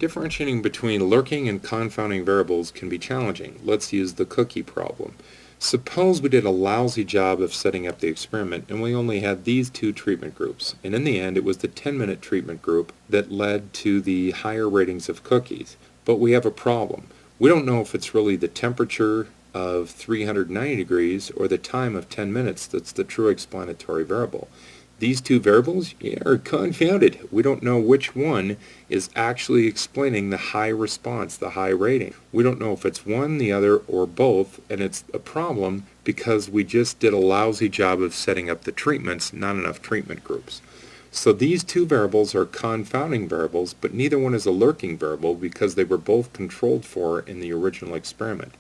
Differentiating between lurking and confounding variables can be challenging. Let's use the cookie problem. Suppose we did a lousy job of setting up the experiment and we only had these two treatment groups, and in the end it was the 10-minute treatment group that led to the higher ratings of cookies. But we have a problem. We don't know if it's really the temperature of 390 degrees or the time of 10 minutes that's the true explanatory variable. These two variables are confounded. We don't know which one is actually explaining the high response, the high rating. We don't know if it's one, the other, or both, and it's a problem because we just did a lousy job of setting up the treatments, not enough treatment groups. So these two variables are confounding variables, but neither one is a lurking variable because they were both controlled for in the original experiment.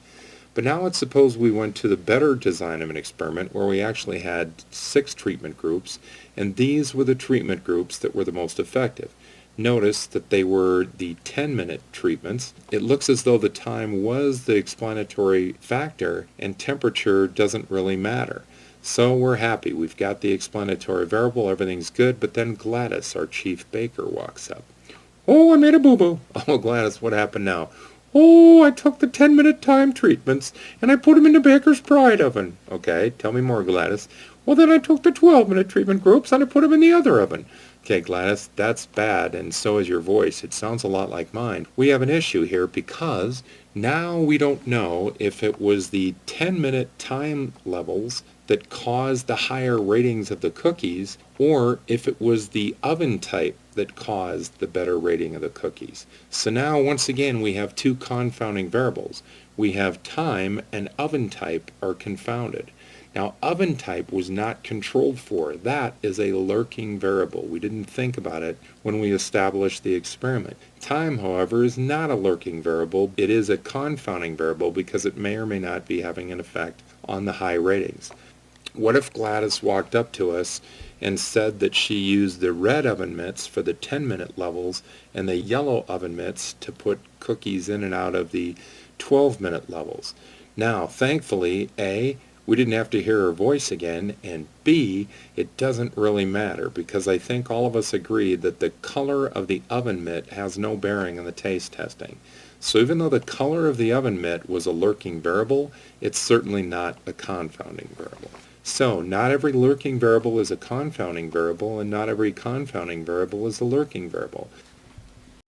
But now let's suppose we went to the better design of an experiment where we actually had 6 treatment groups, and these were the treatment groups that were the most effective. Notice that they were the 10-minute treatments. It looks as though the time was the explanatory factor and temperature doesn't really matter. So we're happy. We've got the explanatory variable, everything's good, but then Gladys, our chief baker, walks up. "Oh, I made a boo-boo." "Oh, Gladys, what happened now?" "Oh, I took the 10-minute time treatments and I put them in the baker's pride oven." "Okay, tell me more, Gladys." "Well, then I took the 12-minute treatment groups and I put them in the other oven." "Okay, Gladys, that's bad, and so is your voice. It sounds a lot like mine. We have an issue here because now we don't know if it was the 10-minute time levels that caused the higher ratings of the cookies or if it was the oven type that caused the better rating of the cookies. So now once again we have two confounding variables. We have time and oven type are confounded. Now oven type was not controlled for. That is a lurking variable. We didn't think about it when we established the experiment. Time, however, is not a lurking variable. It is a confounding variable because it may or may not be having an effect on the high ratings. What if Gladys walked up to us and said that she used the red oven mitts for the 10-minute levels and the yellow oven mitts to put cookies in and out of the 12-minute levels? Now, thankfully, A, we didn't have to hear her voice again, and B, it doesn't really matter because I think all of us agree that the color of the oven mitt has no bearing on the taste testing. So even though the color of the oven mitt was a lurking variable, it's certainly not a confounding variable. So not every lurking variable is a confounding variable, and not every confounding variable is a lurking variable.